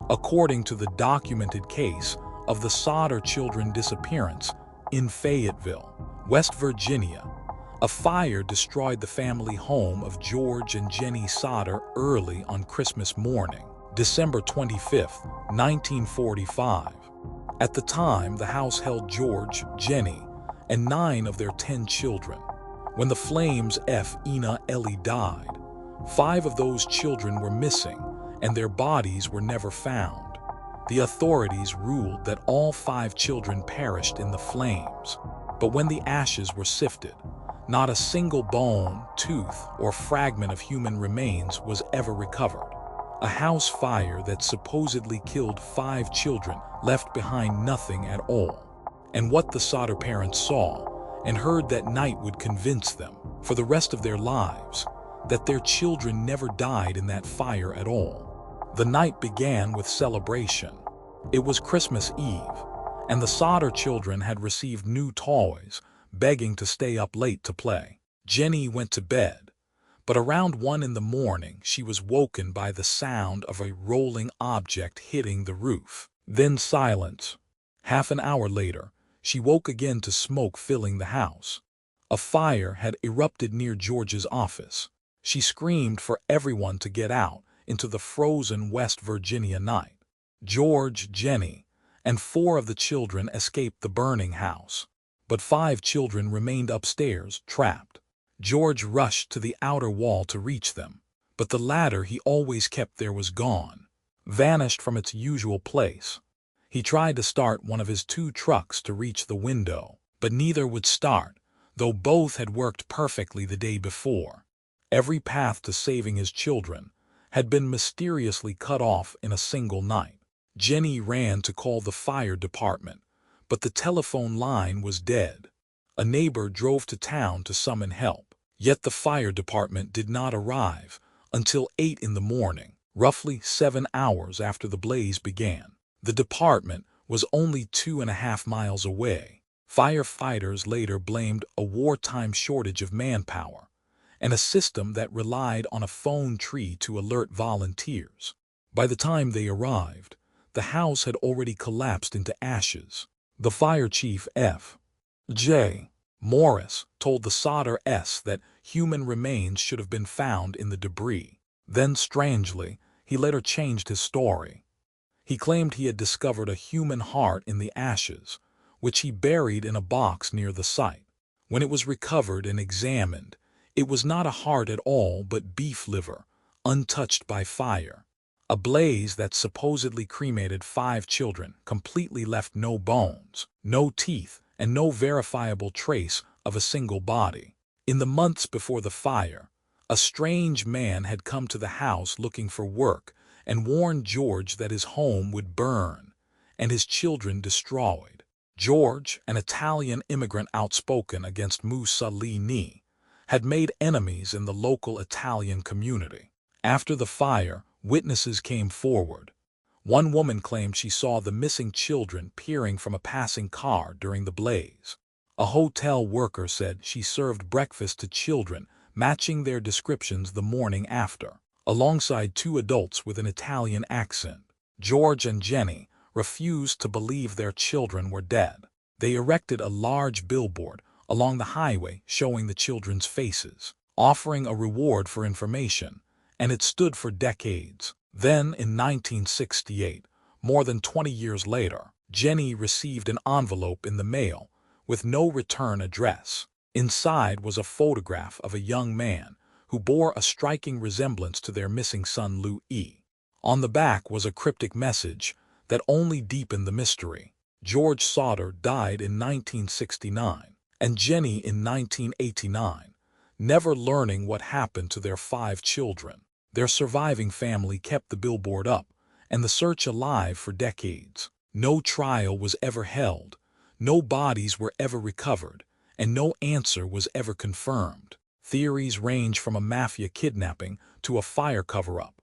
according to the documented case of the Sodder children disappearance in Fayetteville, West Virginia. A fire destroyed the family home of George and Jenny Sodder early on Christmas morning, December 25, 1945. At the time, the house held George, Jenny, and 9 of their 10 children. When the flames Ina Ellie died, 5 of those children were missing, and their bodies were never found. The authorities ruled that all 5 children perished in the flames, but when the ashes were sifted, not a single bone, tooth, or fragment of human remains was ever recovered. A house fire that supposedly killed 5 children left behind nothing at all. And what the Sodder parents saw and heard that night would convince them, for the rest of their lives, that their children never died in that fire at all. The night began with celebration. It was Christmas Eve, and the Sodder children had received new toys, begging to stay up late to play. Jenny went to bed, but around 1 in the morning she was woken by the sound of a rolling object hitting the roof. Then silence. Half an hour later, she woke again to smoke filling the house. A fire had erupted near George's office. She screamed for everyone to get out into the frozen West Virginia night. George, Jenny, and 4 of the children escaped the burning house, but 5 children remained upstairs, trapped. George rushed to the outer wall to reach them, but the ladder he always kept there was gone, vanished from its usual place. He tried to start one of his 2 trucks to reach the window, but neither would start, though both had worked perfectly the day before. Every path to saving his children had been mysteriously cut off in a single night. Jenny ran to call the fire department, but the telephone line was dead. A neighbor drove to town to summon help, yet the fire department did not arrive until 8 in the morning, roughly 7 hours after the blaze began. The department was only 2.5 miles away. Firefighters later blamed a wartime shortage of manpower and a system that relied on a phone tree to alert volunteers. By the time they arrived, the house had already collapsed into ashes. The fire chief F.J. Morris told the Sodder that human remains should have been found in the debris. Then, strangely, he later changed his story. He claimed he had discovered a human heart in the ashes, which he buried in a box near the site. When it was recovered and examined, it was not a heart at all but beef liver, untouched by fire. A blaze that supposedly cremated 5 children completely left no bones, no teeth, and no verifiable trace of a single body. In the months before the fire, a strange man had come to the house looking for work and warned George that his home would burn and his children destroyed. George, an Italian immigrant outspoken against Mussolini, had made enemies in the local Italian community. After the fire, witnesses came forward. One woman claimed she saw the missing children peering from a passing car during the blaze. A hotel worker said she served breakfast to children matching their descriptions the morning after, alongside 2 adults with an Italian accent. George and Jenny refused to believe their children were dead. They erected a large billboard along the highway showing the children's faces, offering a reward for information, and it stood for decades. Then, in 1968, more than 20 years later, Jenny received an envelope in the mail with no return address. Inside was a photograph of a young man who bore a striking resemblance to their missing son Louis. On the back was a cryptic message that only deepened the mystery. George Sodder died in 1969 and Jenny in 1989, never learning what happened to their 5 children. Their surviving family kept the billboard up and the search alive for decades. No trial was ever held, no bodies were ever recovered, and no answer was ever confirmed. Theories range from a mafia kidnapping to a fire cover-up,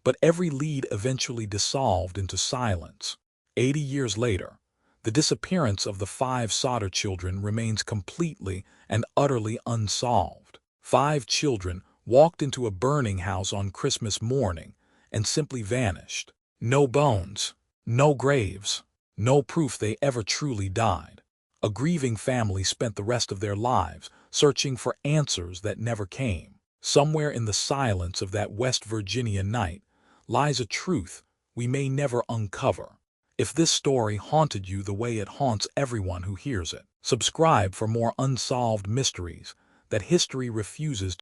but every lead eventually dissolved into silence. 80 years later, the disappearance of the 5 Sodder children remains completely and utterly unsolved. 5 children walked into a burning house on Christmas morning and simply vanished. No bones, no graves, no proof they ever truly died. A grieving family spent the rest of their lives searching for answers that never came. Somewhere in the silence of that West Virginia night lies a truth we may never uncover. If this story haunted you the way it haunts everyone who hears it, subscribe for more unsolved mysteries that history refuses